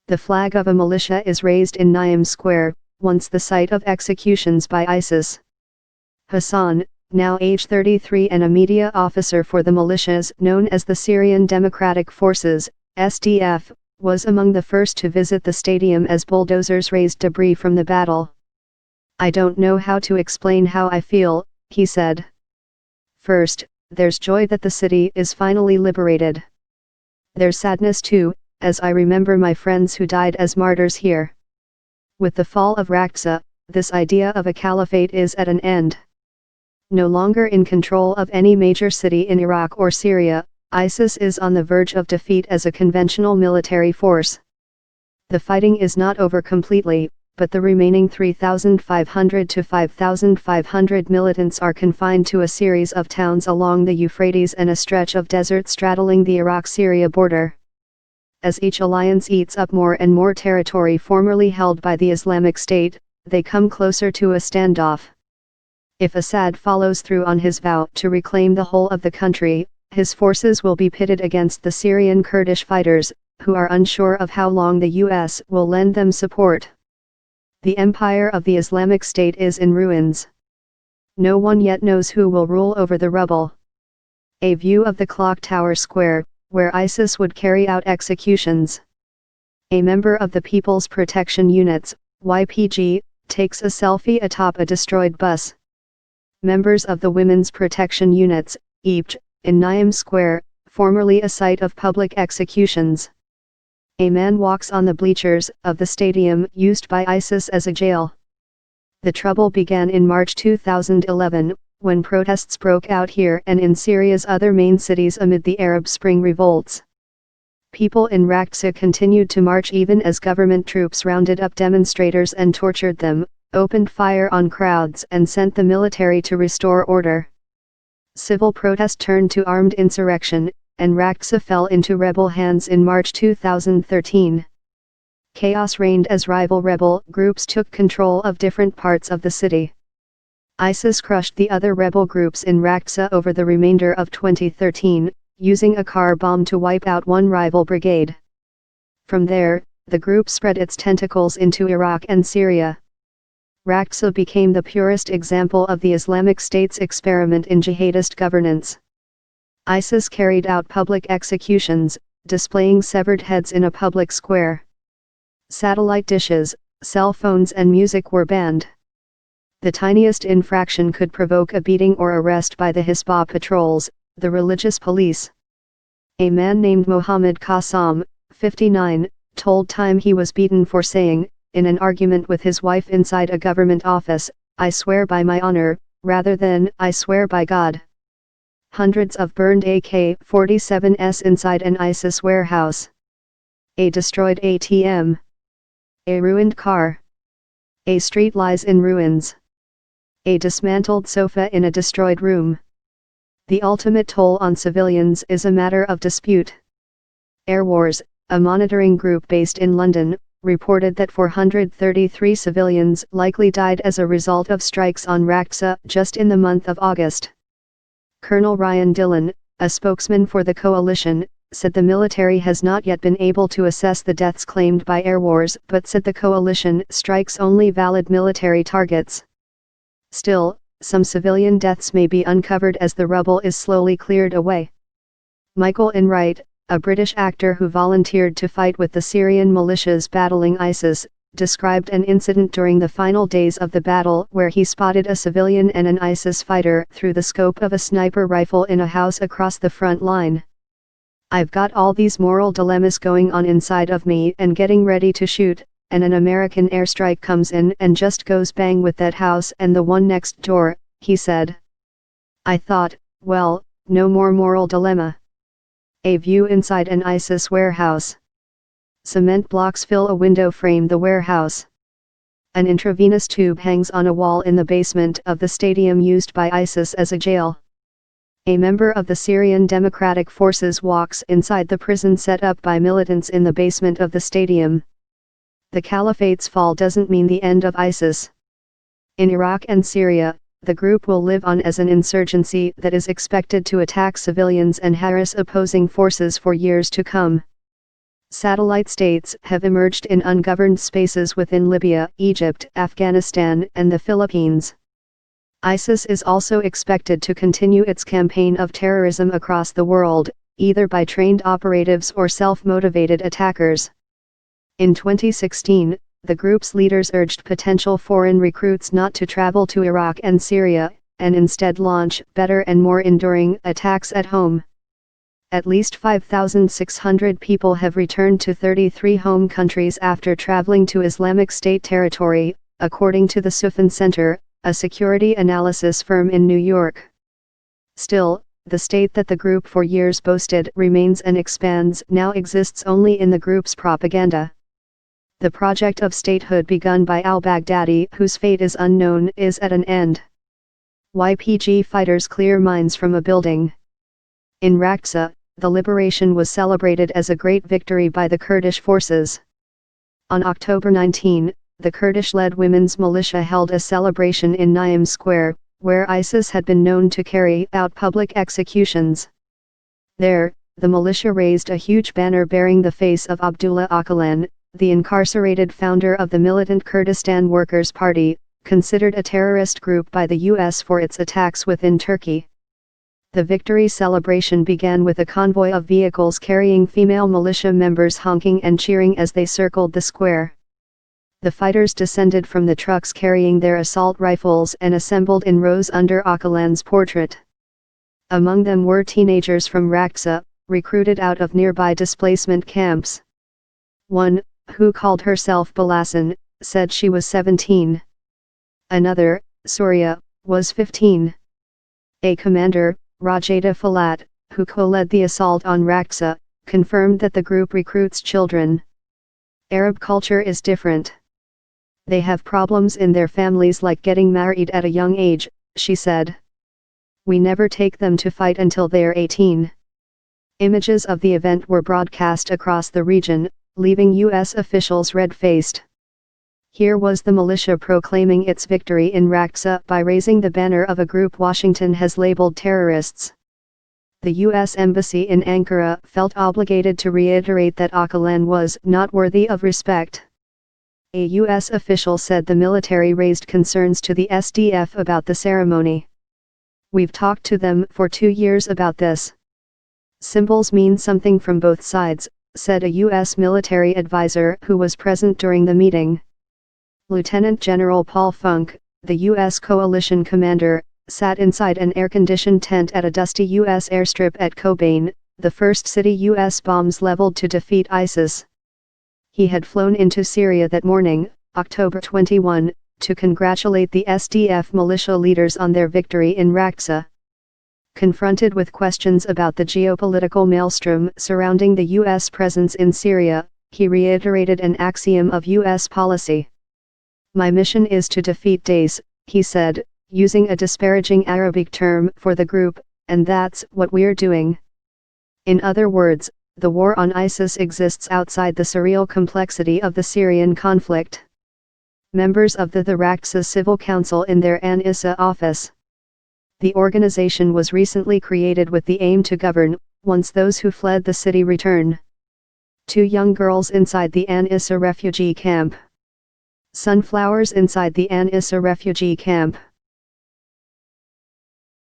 The flag of a militia is raised in Naim Square, once the site of executions by ISIS. Hassan, now age 33 and a media officer for the militias known as the Syrian Democratic Forces, SDF, was among the first to visit the stadium as bulldozers raised debris from the battle. "I don't know how to explain how I feel," he said. "First, there's joy that the city is finally liberated. There's sadness too, as I remember my friends who died as martyrs here. With the fall of Raqqa, this idea of a caliphate is at an end. No longer in control of any major city in Iraq or Syria, ISIS is on the verge of defeat as a conventional military force. The fighting is not over completely, but the remaining 3,500 to 5,500 militants are confined to a series of towns along the Euphrates and a stretch of desert straddling the Iraq-Syria border. As each alliance eats up more and more territory formerly held by the Islamic State, they come closer to a standoff. If Assad follows through on his vow to reclaim the whole of the country, his forces will be pitted against the Syrian Kurdish fighters, who are unsure of how long the U.S. will lend them support. The empire of the Islamic State is in ruins. No one yet knows who will rule over the rubble." A view of the Clock Tower Square, where ISIS would carry out executions. A member of the People's Protection Units, YPG, takes a selfie atop a destroyed bus. Members of the Women's Protection Units, EPJ, in Naim Square, formerly a site of public executions. A man walks on the bleachers of the stadium used by ISIS as a jail. The trouble began in March 2011, when protests broke out here and in Syria's other main cities amid the Arab Spring revolts. People in Raqqa continued to march even as government troops rounded up demonstrators and tortured them, opened fire on crowds and sent the military to restore order. Civil protest turned to armed insurrection, and Raqqa fell into rebel hands in March 2013. Chaos reigned as rival rebel groups took control of different parts of the city. ISIS crushed the other rebel groups in Raqqa over the remainder of 2013, using a car bomb to wipe out one rival brigade. From there, the group spread its tentacles into Iraq and Syria. Raqqa became the purest example of the Islamic State's experiment in jihadist governance. ISIS carried out public executions, displaying severed heads in a public square. Satellite dishes, cell phones and music were banned. The tiniest infraction could provoke a beating or arrest by the Hisbah patrols, the religious police. A man named Mohammed Qassam, 59, told Time he was beaten for saying, in an argument with his wife inside a government office, "I swear by my honor," rather than "I swear by God." Hundreds of burned AK-47s inside an ISIS warehouse. A destroyed ATM. A ruined car. A street lies in ruins. A dismantled sofa in a destroyed room. The ultimate toll on civilians is a matter of dispute. Air Wars, a monitoring group based in London, reported that 433 civilians likely died as a result of strikes on Raqqa just in the month of August. Colonel Ryan Dillon, a spokesman for the coalition, said the military has not yet been able to assess the deaths claimed by Air Wars but said the coalition strikes only valid military targets. Still, some civilian deaths may be uncovered as the rubble is slowly cleared away. Michael Enright, a British actor who volunteered to fight with the Syrian militias battling ISIS, described an incident during the final days of the battle where he spotted a civilian and an ISIS fighter through the scope of a sniper rifle in a house across the front line. "I've got all these moral dilemmas going on inside of me and getting ready to shoot, and an American airstrike comes in and just goes bang with that house and the one next door," he said. "I thought, well, no more moral dilemma." A view inside an ISIS warehouse. Cement blocks fill a window frame the warehouse. An intravenous tube hangs on a wall in the basement of the stadium used by ISIS as a jail. A member of the Syrian Democratic Forces walks inside the prison set up by militants in the basement of the stadium. The caliphate's fall doesn't mean the end of ISIS. In Iraq and Syria, the group will live on as an insurgency that is expected to attack civilians and harass opposing forces for years to come. Satellite states have emerged in ungoverned spaces within Libya, Egypt, Afghanistan, and the Philippines. ISIS is also expected to continue its campaign of terrorism across the world, either by trained operatives or self-motivated attackers. In 2016, the group's leaders urged potential foreign recruits not to travel to Iraq and Syria, and instead launch better and more enduring attacks at home. At least 5,600 people have returned to 33 home countries after traveling to Islamic State territory, according to the Sufan Center, a security analysis firm in New York. Still, the state that the group for years boasted remains and expands now exists only in the group's propaganda. The project of statehood begun by al-Baghdadi, whose fate is unknown, is at an end. YPG fighters clear mines from a building. In Raqqa, the liberation was celebrated as a great victory by the Kurdish forces. On October 19, the Kurdish-led women's militia held a celebration in Naim Square, where ISIS had been known to carry out public executions. There, the militia raised a huge banner bearing the face of Abdullah Öcalan, the incarcerated founder of the militant Kurdistan Workers' Party, considered a terrorist group by the U.S. for its attacks within Turkey. The victory celebration began with a convoy of vehicles carrying female militia members honking and cheering as they circled the square. The fighters descended from the trucks carrying their assault rifles and assembled in rows under Öcalan's portrait. Among them were teenagers from Raqqa, recruited out of nearby displacement camps. One, who called herself Balasan, said she was 17. Another, Surya, was 15. A commander, Rajada Falat, who co-led the assault on Raqqa, confirmed that the group recruits children. Arab culture is different. They have problems in their families like getting married at a young age, she said. We never take them to fight until they're 18. Images of the event were broadcast across the region, leaving U.S. officials red-faced. Here was the militia proclaiming its victory in Raqqa by raising the banner of a group Washington has labeled terrorists. The U.S. Embassy in Ankara felt obligated to reiterate that Öcalan was not worthy of respect. A U.S. official said the military raised concerns to the SDF about the ceremony. We've talked to them for 2 years about this. Symbols mean something from both sides, said a U.S. military advisor who was present during the meeting. Lieutenant General Paul Funk, the U.S. coalition commander, sat inside an air-conditioned tent at a dusty U.S. airstrip at Kobane, the first city U.S. bombs leveled to defeat ISIS. He had flown into Syria that morning, October 21, to congratulate the SDF militia leaders on their victory in Raqqa. Confronted with questions about the geopolitical maelstrom surrounding the U.S. presence in Syria, he reiterated an axiom of U.S. policy. My mission is to defeat Daesh, he said, using a disparaging Arabic term for the group, and that's what we're doing. In other words, the war on ISIS exists outside the surreal complexity of the Syrian conflict. Members of the Raqqa Civil Council in their An-Issa office. The organization was recently created with the aim to govern, once those who fled the city return. 2 young girls inside the An-Issa refugee camp. Sunflowers inside the An-Issa refugee camp.